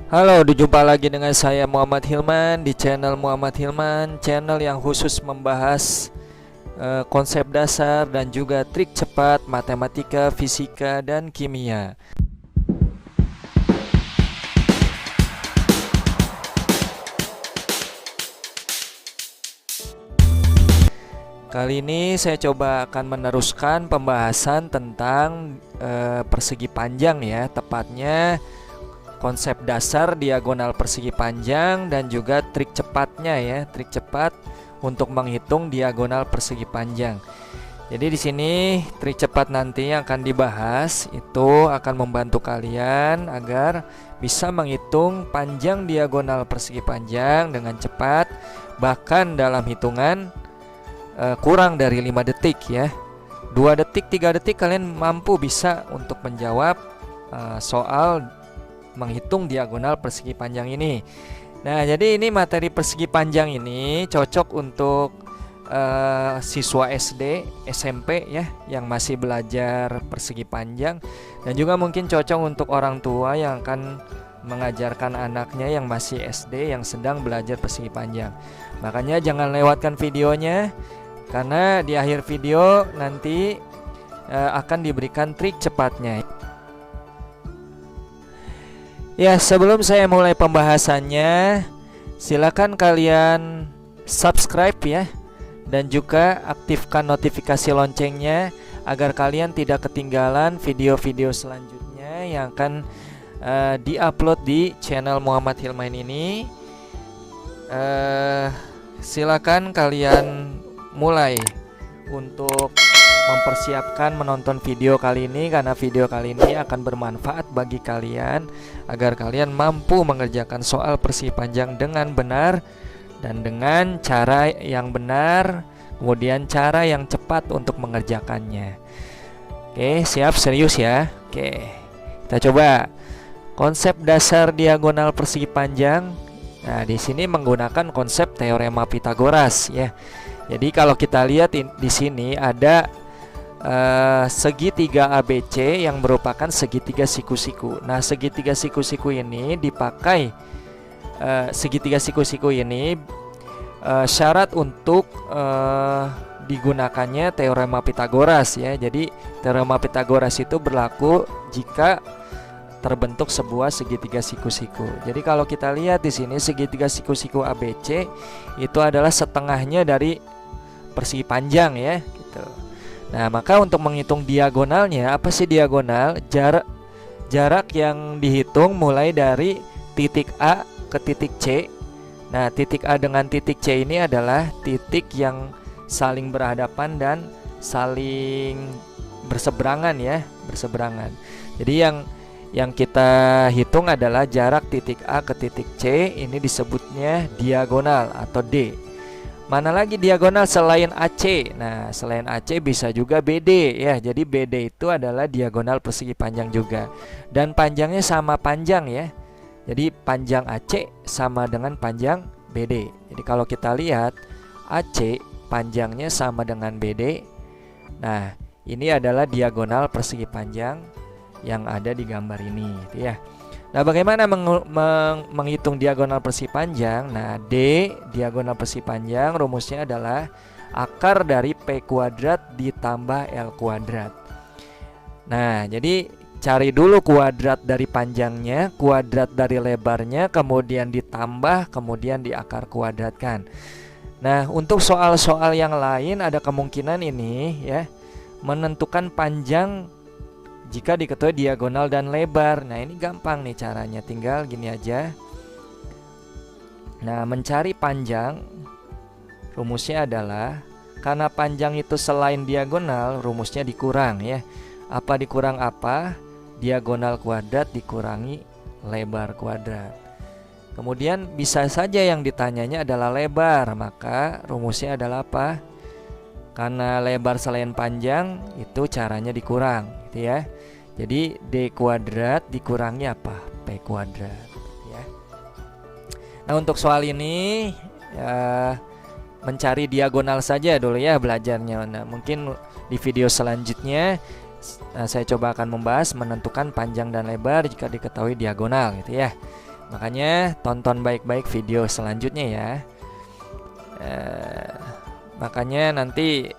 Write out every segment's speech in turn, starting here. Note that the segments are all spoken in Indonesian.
Halo, jumpa lagi dengan saya Muhammad Hilman di channel Muhammad Hilman, channel yang khusus membahas konsep dasar dan juga trik cepat matematika, fisika, dan kimia. Kali ini saya coba akan meneruskan pembahasan tentang persegi panjang ya, tepatnya konsep dasar diagonal persegi panjang dan juga trik cepatnya ya, trik cepat untuk menghitung diagonal persegi panjang. Jadi di sini trik cepat nanti yang akan dibahas itu akan membantu kalian agar bisa menghitung panjang diagonal persegi panjang dengan cepat, bahkan dalam hitungan kurang dari 5 detik ya. 2 detik, 3 detik kalian mampu bisa untuk menjawab soal menghitung diagonal persegi panjang ini. Nah, jadi ini materi persegi panjang ini cocok untuk siswa SD, SMP ya, yang masih belajar persegi panjang, dan juga mungkin cocok untuk orang tua yang akan mengajarkan anaknya yang masih SD yang sedang belajar persegi panjang. Makanya jangan lewatkan videonya, karena di akhir video nanti akan diberikan trik cepatnya. Ya, sebelum saya mulai pembahasannya, silakan kalian subscribe ya, dan juga aktifkan notifikasi loncengnya agar kalian tidak ketinggalan video-video selanjutnya yang akan diupload di channel Muhammad Hilman ini. Silakan kalian mulai untuk mempersiapkan menonton video kali ini, karena video kali ini akan bermanfaat bagi kalian agar kalian mampu mengerjakan soal persegi panjang dengan benar dan dengan cara yang benar, kemudian cara yang cepat untuk mengerjakannya. Oke, siap, serius ya. Oke, kita coba konsep dasar diagonal persegi panjang. Nah, di sini menggunakan konsep teorema Pitagoras ya. Jadi kalau kita lihat di sini ada segitiga ABC yang merupakan segitiga siku-siku. Nah, segitiga siku-siku ini dipakai syarat untuk digunakannya teorema Pitagoras ya. Jadi teorema Pitagoras itu berlaku jika terbentuk sebuah segitiga siku-siku. Jadi kalau kita lihat di sini segitiga siku-siku ABC itu adalah setengahnya dari persegi panjang ya, gitu. Nah, maka untuk menghitung diagonalnya, apa sih diagonal? Jarak yang dihitung mulai dari titik A ke titik C. Nah, titik A dengan titik C ini adalah titik yang saling berhadapan dan saling berseberangan ya, berseberangan. Jadi yang kita hitung adalah jarak titik A ke titik C, ini disebutnya diagonal atau D. Mana lagi diagonal selain AC? Nah, selain AC bisa juga BD ya. Jadi BD itu adalah diagonal persegi panjang juga. Dan panjangnya sama panjang ya. Jadi panjang AC sama dengan panjang BD. Jadi kalau kita lihat AC panjangnya sama dengan BD. Nah, ini adalah diagonal persegi panjang yang ada di gambar ini gitu ya. Nah, bagaimana menghitung diagonal persegi panjang? Nah, D diagonal persegi panjang rumusnya adalah akar dari P kuadrat ditambah L kuadrat. Nah, jadi cari dulu kuadrat dari panjangnya, kuadrat dari lebarnya, kemudian ditambah, kemudian diakar kuadratkan. Nah, untuk soal-soal yang lain ada kemungkinan ini ya, menentukan panjang jika diketahui diagonal dan lebar. Nah, ini gampang nih caranya, tinggal gini aja. Nah, mencari panjang rumusnya adalah karena panjang itu selain diagonal, rumusnya dikurang ya. Apa dikurang apa? Diagonal kuadrat dikurangi lebar kuadrat. Kemudian bisa saja yang ditanyanya adalah lebar, maka rumusnya adalah apa? Karena lebar selain panjang, itu caranya dikurang gitu ya. Jadi D kuadrat dikurangi apa? P kuadrat ya. Nah, untuk soal ini ya, mencari diagonal saja dulu ya belajarnya. Nah, mungkin di video selanjutnya saya coba akan membahas menentukan panjang dan lebar jika diketahui diagonal gitu ya. Makanya tonton baik-baik video selanjutnya ya. Makanya nanti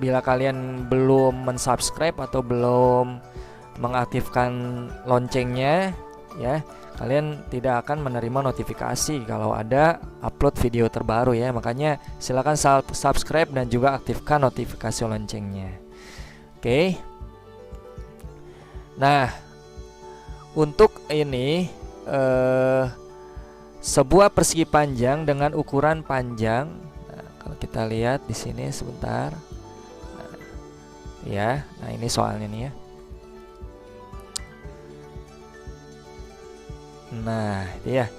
bila kalian belum mensubscribe atau belum mengaktifkan loncengnya ya, kalian tidak akan menerima notifikasi kalau ada upload video terbaru ya. Makanya silakan subscribe dan juga aktifkan notifikasi loncengnya. Oke. Nah, untuk ini sebuah persegi panjang dengan ukuran panjang. Nah, kalau kita lihat di sini sebentar. Nah ini soalnya nih ya. Nah, dia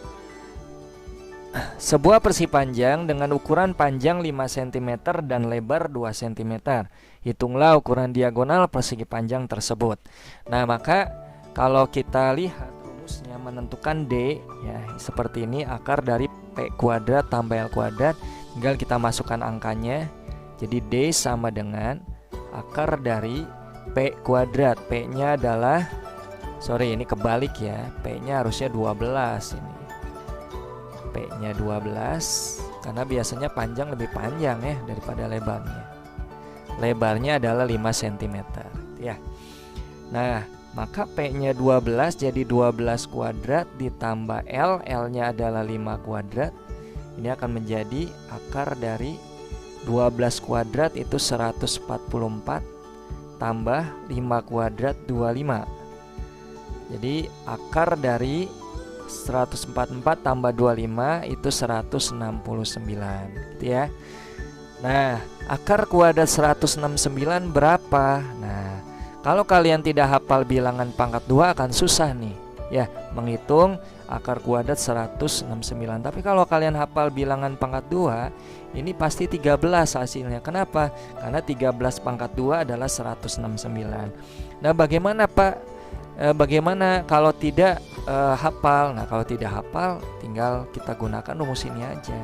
sebuah persegi panjang dengan ukuran panjang 5 cm dan lebar 2 cm. Hitunglah ukuran diagonal persegi panjang tersebut. Nah, maka kalau kita lihat rumusnya menentukan D ya, seperti ini, akar dari P kuadrat tambah L kuadrat. Tinggal kita masukkan angkanya. Jadi D sama dengan akar dari P kuadrat. P-nya adalah, sorry ini kebalik ya, P-nya harusnya 12 ini. P-nya 12 karena biasanya panjang lebih panjang ya daripada lebarnya. Lebarnya adalah 5 cm ya. Nah, maka P-nya 12 jadi 12 kuadrat ditambah L, L-nya adalah 5 kuadrat. Ini akan menjadi akar dari 12 kuadrat itu 144 tambah 5 kuadrat 25. Jadi akar dari 144 tambah 25 itu 169 gitu ya. Nah, akar kuadrat 169 berapa? Nah, kalau kalian tidak hafal bilangan pangkat 2 akan susah nih ya menghitung akar kuadrat 169. Tapi kalau kalian hafal bilangan pangkat 2, ini pasti 13 hasilnya. Kenapa? Karena 13 pangkat 2 adalah 169. Nah, bagaimana Pak? Bagaimana kalau tidak hafal? Nah, kalau tidak hafal tinggal kita gunakan rumus ini aja.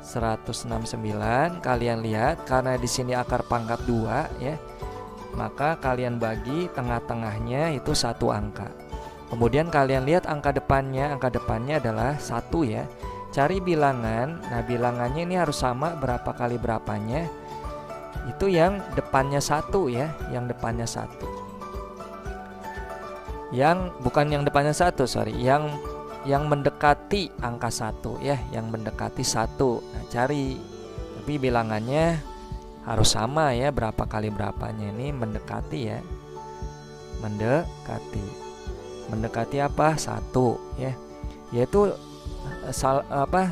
169 kalian lihat karena di sini akar pangkat 2 ya. Maka kalian bagi tengah-tengahnya itu satu angka. Kemudian kalian lihat angka depannya adalah 1 ya. Cari bilangan. Nah, bilangannya ini harus sama berapa kali berapanya. Itu yang depannya 1 ya, yang depannya 1. Yang bukan yang depannya 1, sorry, yang mendekati angka 1 ya, yang mendekati 1. Nah, cari. Tapi bilangannya harus sama ya, berapa kali berapanya, ini mendekati ya. Mendekati apa? 1 ya. Yaitu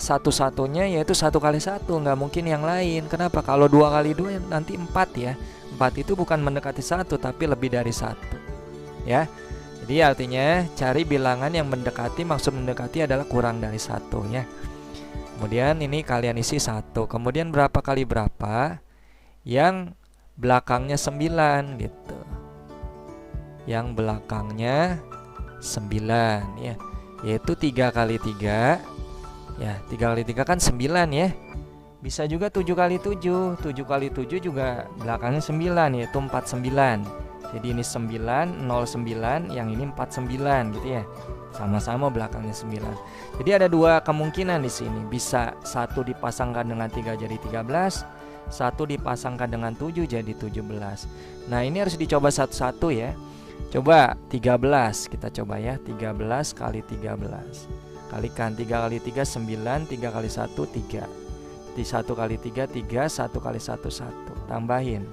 satu-satunya yaitu 1 kali 1, nggak mungkin yang lain. Kenapa? Kalau 2 kali 2 nanti 4 ya. 4 itu bukan mendekati 1 tapi lebih dari 1 ya. Jadi artinya cari bilangan yang mendekati, maksud mendekati adalah kurang dari 1 ya. Kemudian ini kalian isi 1. Kemudian berapa kali berapa? Yang belakangnya 9 gitu. Yang belakangnya 9 ya. Yaitu 3 kali 3 ya, 3 kali 3 kan 9 ya. Bisa juga 7 kali 7. 7 kali 7 juga belakangnya 9, yaitu 49. Jadi ini 9, 09, yang ini 49 gitu ya. Sama-sama belakangnya 9. Jadi ada 2 kemungkinan di sini. Bisa 1 dipasangkan dengan 3 jadi 13, 1 dipasangkan dengan 7 jadi 17. Nah, ini harus dicoba satu-satu ya. Coba 13, kita coba ya. 13 kali 13. Kalikan 3 kali 3 9, 3 kali 1 3. Di 1 kali 3 3, 1 kali 1 1. Tambahin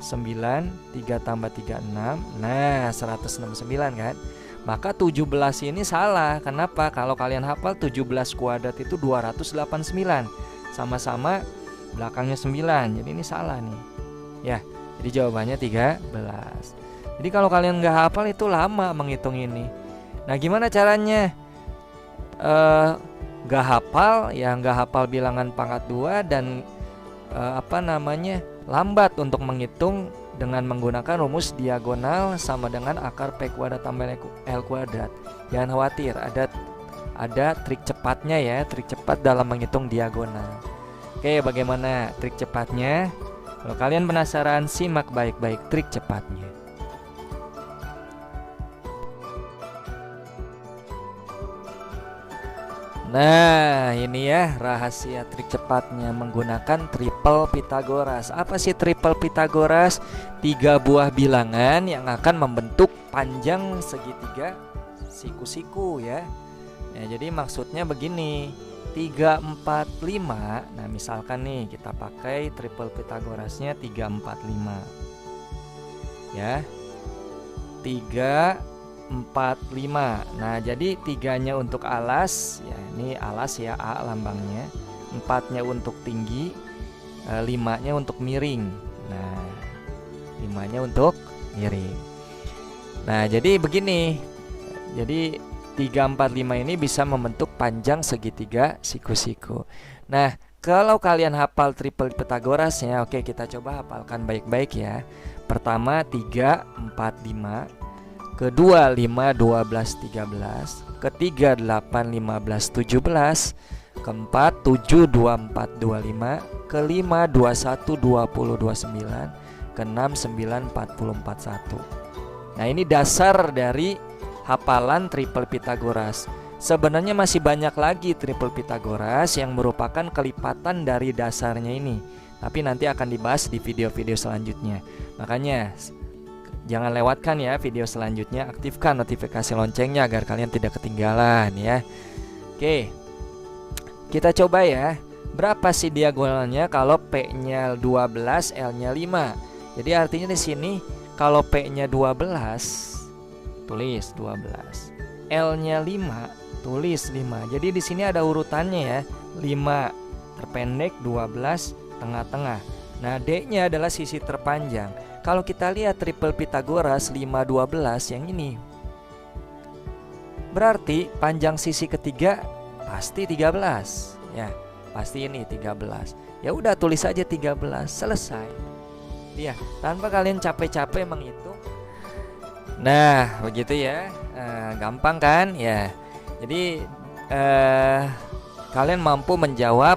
9, 3 tambah 3 6. Nah, 169 kan. Maka 17 ini salah. Kenapa? Kalau kalian hafal 17 kuadrat itu 289. Sama-sama belakangnya 9. Jadi ini salah nih. Ya, jadi jawabannya 13. Jadi kalau kalian nggak hafal itu lama menghitung ini. Nah, gimana caranya? Nggak hafal bilangan pangkat 2 dan lambat untuk menghitung dengan menggunakan rumus diagonal sama dengan akar P kuadrat tambah L kuadrat. Jangan khawatir, ada trik cepatnya ya, trik cepat dalam menghitung diagonal. Oke, bagaimana trik cepatnya? Kalau kalian penasaran, simak baik-baik trik cepatnya. Nah, ini ya rahasia trik cepatnya menggunakan triple Pitagoras. Apa sih triple Pitagoras? 3 buah bilangan yang akan membentuk panjang segitiga siku-siku ya. Ya, jadi maksudnya begini, 3, 4, 5. Nah, misalkan nih kita pakai triple Pitagorasnya 3, 4, 5. Ya. 3, 4, 5. Nah, jadi 3-nya untuk alas, ya ini alas ya, A lambangnya. 4-nya untuk tinggi, 5-nya untuk miring. Nah, 5-nya untuk miring. Nah, jadi begini. Jadi 3, 4, 5 ini bisa membentuk panjang segitiga siku-siku. Nah, kalau kalian hafal triple Pitagorasnya, oke kita coba hafalkan baik-baik ya. Pertama 3, 4, 5. Kedua 5, 12, 13. Ketiga 8, 15, 17. Keempat 7, 24, 25. Kelima 21, 20, 29. Keenam 9, 40, 41. Nah, ini dasar dari hafalan triple Pitagoras. Sebenarnya masih banyak lagi triple Pitagoras yang merupakan kelipatan dari dasarnya ini, tapi nanti akan dibahas di video-video selanjutnya. Makanya jangan lewatkan ya video selanjutnya. Aktifkan notifikasi loncengnya agar kalian tidak ketinggalan ya. Oke, kita coba ya. Berapa sih diagonalnya kalau P-nya 12, L-nya 5? Jadi artinya di sini kalau P-nya 12, tulis 12. L-nya 5, tulis 5. Jadi di sini ada urutannya ya. 5 terpendek, 12 tengah-tengah. Nah, D-nya adalah sisi terpanjang. Kalau kita lihat triple Pitagoras 5, 12 yang ini, berarti panjang sisi ketiga pasti 13. Ya, pasti ini 13. Ya udah tulis aja 13, selesai. Ya, tanpa kalian capek-capek menghitung. Nah, begitu ya. Gampang kan? Ya. Jadi kalian mampu menjawab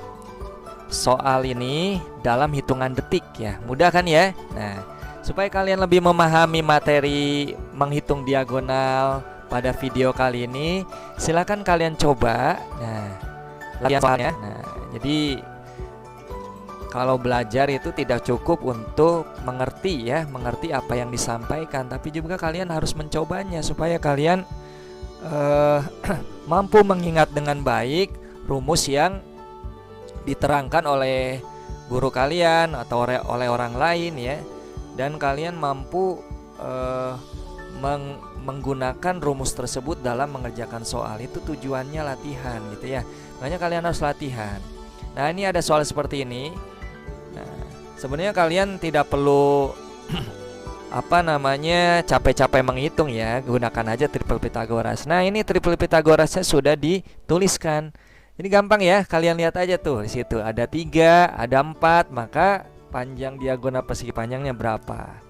soal ini dalam hitungan detik ya. Mudah kan ya? Nah, supaya kalian lebih memahami materi menghitung diagonal pada video kali ini, silakan kalian coba. Nah, lihat soalnya. Nah, jadi kalau belajar itu tidak cukup untuk mengerti ya, mengerti apa yang disampaikan, tapi juga kalian harus mencobanya supaya kalian mampu mengingat dengan baik rumus yang diterangkan oleh guru kalian atau oleh orang lain ya. Dan kalian mampu menggunakan rumus tersebut dalam mengerjakan soal. Itu tujuannya latihan gitu ya. Makanya kalian harus latihan. Nah, ini ada soal seperti ini. Nah, sebenarnya kalian tidak perlu capek-capek menghitung ya. Gunakan aja triple Pitagoras. Nah, ini triple Pitagorasnya sudah dituliskan. Ini gampang ya. Kalian lihat aja tuh di situ ada 3, ada 4, maka panjang diagonal persegi panjangnya berapa?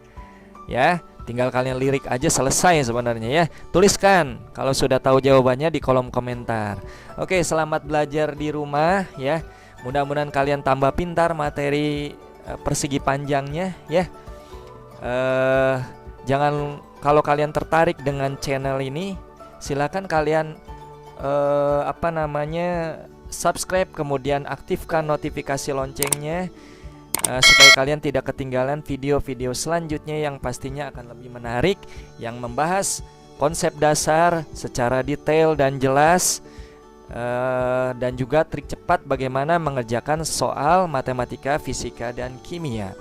Ya, tinggal kalian lirik aja selesai sebenarnya ya. Tuliskan kalau sudah tahu jawabannya di kolom komentar. Oke, selamat belajar di rumah ya. Mudah-mudahan kalian tambah pintar materi persegi panjangnya ya. Jangan, kalau kalian tertarik dengan channel ini, silakan kalian subscribe, kemudian aktifkan notifikasi loncengnya supaya kalian tidak ketinggalan video-video selanjutnya yang pastinya akan lebih menarik, yang membahas konsep dasar secara detail dan jelas, dan juga trik cepat bagaimana mengerjakan soal matematika, fisika, dan kimia.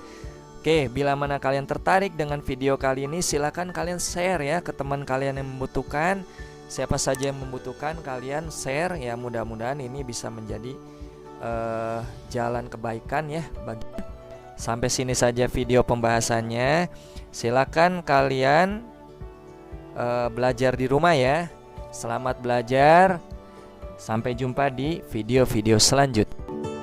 Oke, bila mana kalian tertarik dengan video kali ini, silakan kalian share ya ke teman kalian yang membutuhkan. Siapa saja yang membutuhkan, kalian share ya. Mudah-mudahan ini bisa menjadi jalan kebaikan ya bagi. Sampai sini saja video pembahasannya. Silakan kalian belajar di rumah ya. Selamat belajar. Sampai jumpa di video-video selanjutnya.